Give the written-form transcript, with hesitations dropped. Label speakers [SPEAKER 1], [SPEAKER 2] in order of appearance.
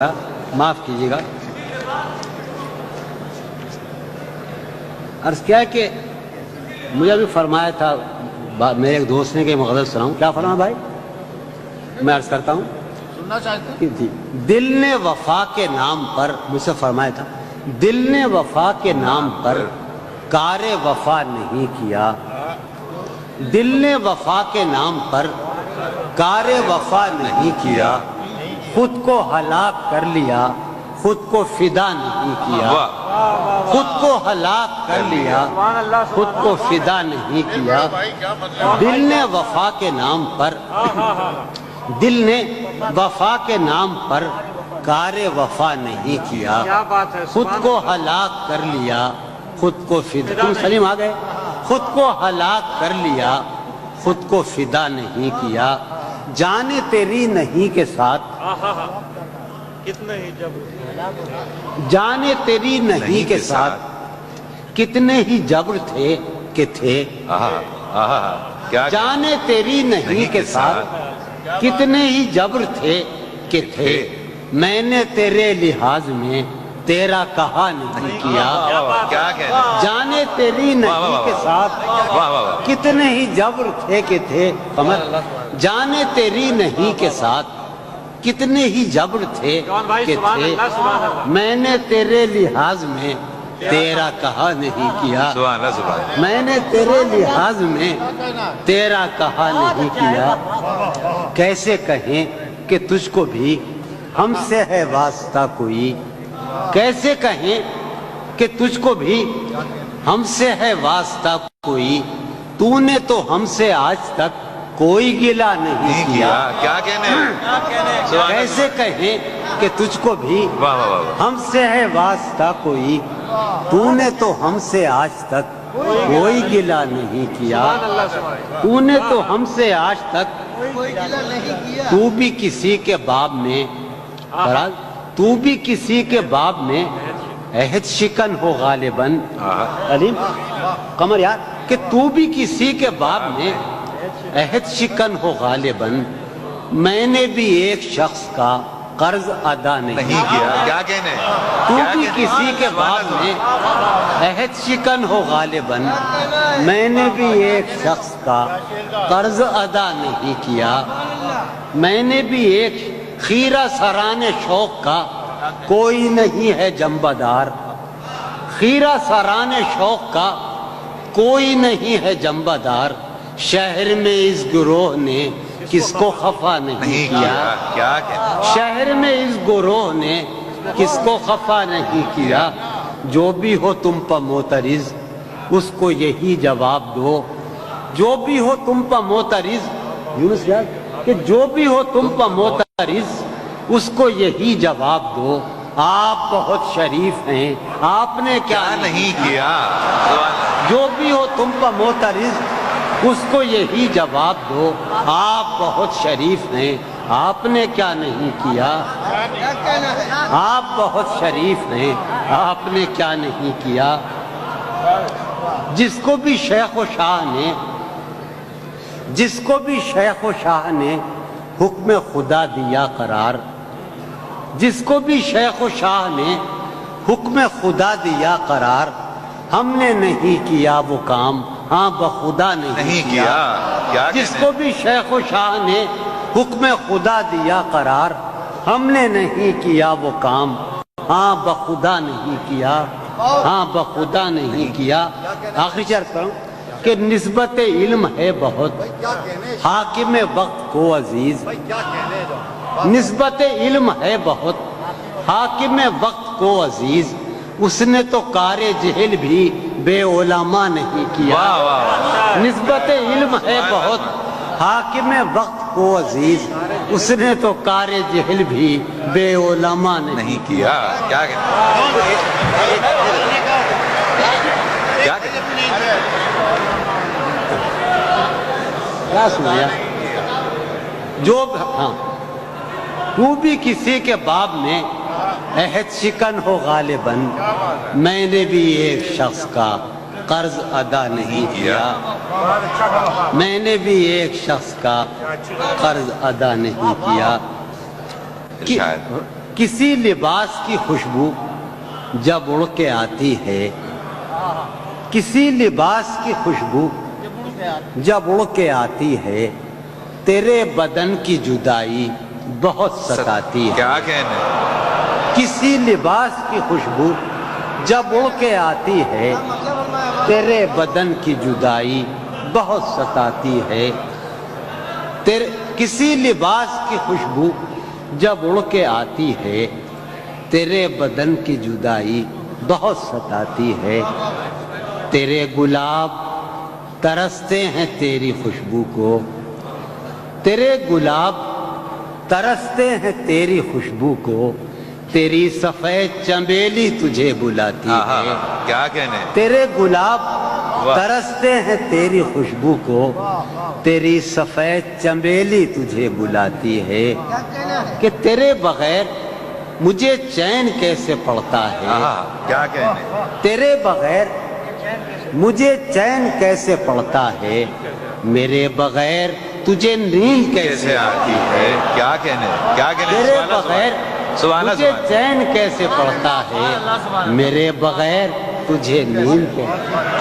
[SPEAKER 1] معاف کیجیے گا. عرض کیا ہے کہ مجھے ابھی فرمایا تھا میرے ایک دوست نے کہ غزل سناؤں. کیا فرمایا بھائی؟ میں عرض کرتا ہوں.
[SPEAKER 2] سننا چاہتے ہیں؟
[SPEAKER 1] دل نے وفا کے نام پر مجھ سے فرمایا تھا، دل نے وفا کے نام پر کار وفا نہیں کیا. دل نے وفا کے نام پر کار وفا نہیں کیا. خود کو ہلاک کر لیا، خود کو فدا نہیں کیا. خود کو ہلاک کر لیا، خود کو فدا نہیں کیا. دل نے وفا کے نام پر دل نے وفا کے نام پر کار وفا نہیں کیا. خود کو ہلاک کر لیا، خود کو فدا. تم سلیم آ گئے. خود کو ہلاک کر لیا، خود کو فدا نہیں کیا. جانے تیری نہیں کے ساتھ جانے تیری نہیں کے ساتھ کتنے ہی جبر تھے کہ تھے. جانے تیری نہیں کے ساتھ کتنے ہی جبر تھے کہ تھے. میں نے تیرے لحاظ میں تیرا کہا نہیں کیا. جانے تیری نہیں کے ساتھ کتنے ہی جبر تھے کہ تھے. جانے تیری نہیں کے ساتھ کتنے ہی جبر تھے کہ تھے. میں نے تیرے لحاظ میں تیرا کہا نہیں کیا. میں نے تیرے لحاظ میں تیرا کہا نہیں کیا. کیسے کہیں کہ تجھ کو بھی ہم سے ہے واسطہ کوئی. کیسے کہیں کہ تجھ کو بھی ہم سے ہے واسطہ کوئی. تو نے تو ہم سے آج تک کوئی گلہ نہیں کیا.
[SPEAKER 2] کیا کہنے؟
[SPEAKER 1] کیسے کہیں کہ تجھ کو بھی ہم سے ہے واسطہ کوئی. تو نے تو ہم سے آج تک کوئی گلہ نہیں کیا. تو نے تو ہم سے آج تک تو بھی کسی کے باب میں تو بھی کسی کے باب میں عہد شکن ہو غالباً. علیم قمر یار کہ تو بھی کسی کے باب میں عہد شکن ہو غالباً. میں نے بھی ایک شخص کا قرض ادا نہیں کیا.
[SPEAKER 2] کیا کہنے؟
[SPEAKER 1] تو بھی کسی کے باب میں عہد شکن ہو غالباً. میں نے بھی ایک شخص کا قرض ادا نہیں کیا. میں نے بھی ایک خیرہ سران شوق کا کوئی نہیں ہے جنبدار. خیرہ سران شوق کا کوئی نہیں ہے جنبدار. شہر میں اس گروہ نے کس کو خفا نہیں کیا. شہر میں اس گروہ نے کس کو خفا نہیں کیا. جو بھی ہو تم پر معترض اس کو یہی جواب دو. جو بھی ہو تم پر معترض یونس یار کہ جو بھی ہو تم پر معترض اس کو یہی جواب دو. آپ بہت شریف ہیں، آپ نے کیا
[SPEAKER 2] نہیں کیا.
[SPEAKER 1] جو بھی ہو تم پر معترض اس کو یہی جواب دو. آپ بہت شریف ہیں، آپ نے کیا نہیں کیا. آپ بہت شریف ہیں، آپ نے کیا نہیں کیا. جس کو بھی شیخ و شاہ نے حکم خدا دیا قرار. جس کو بھی شیخ و شاہ نے حکم خدا دیا قرار. ہم نے نہیں کیا وہ کام، ہاں بخدا نہیں کیا. جس کو بھی شیخ و شاہ نے حکم خدا دیا قرار. ہم نے نہیں کیا وہ کام، ہاں بخدا نہیں کیا. ہاں بخدا نہیں کیا. آخری شرط کروں کہ نسبت علم ہے بہت حاکم وقت کو عزیز. نسبت علم ہے بہت حاکم وقت کو عزیز. اس نے تو کار جہل بھی بے علماء نہیں کیا. نسبت علم ہے بہت حاکم وقت کو عزیز. اس نے تو کار جہل بھی بے علماء نہیں
[SPEAKER 2] کیا. کیا
[SPEAKER 1] کیا سنایا؟ جو ہاں تو بھی کسی کے باب میں عہد شکن ہو غالباً. میں نے بھی ایک شخص کا قرض ادا نہیں کیا. میں نے بھی ایک شخص کا قرض ادا نہیں کیا. کسی لباس کی خوشبو جب اڑ کے آتی ہے، کسی لباس کی خوشبو جب اڑ کے آتی ہے، تیرے بدن کی جدائی بہت ستاتی ہے۔
[SPEAKER 2] کیا کہنے،
[SPEAKER 1] کسی لباس کی خوشبو جب اڑ کے آتی ہے، تیرے بدن کی جدائی بہت ستاتی ہے۔ کسی لباس کی خوشبو جب اڑ کے آتی ہے، تیرے بدن کی جدائی بہت ستاتی ہے۔ تیرے گلاب ترستے ہیں تیری خوشبو کو، تیرے گلاب ترستے ہیں تیری خوشبو کو، تیری سفید چنبیلی تجھے بلاتی ہے۔
[SPEAKER 2] کیا کہنے،
[SPEAKER 1] تیرے گلاب ترستے ہیں تیری خوشبو کو، تیری سفید چنبیلی تجھے بلاتی ہے۔ کہ تیرے بغیر مجھے چین کیسے پڑتا ہے،
[SPEAKER 2] کیا کہنے،
[SPEAKER 1] تیرے بغیر مجھے چین کیسے پڑتا ہے، میرے بغیر تجھے نیند کیسے آتی ہے۔
[SPEAKER 2] کیا کہنے، کیا کہنے،
[SPEAKER 1] تیرے بغیر مجھے
[SPEAKER 2] سبحان
[SPEAKER 1] چین کیسے پڑتا ہے، میرے بغیر تجھے نیند کیسے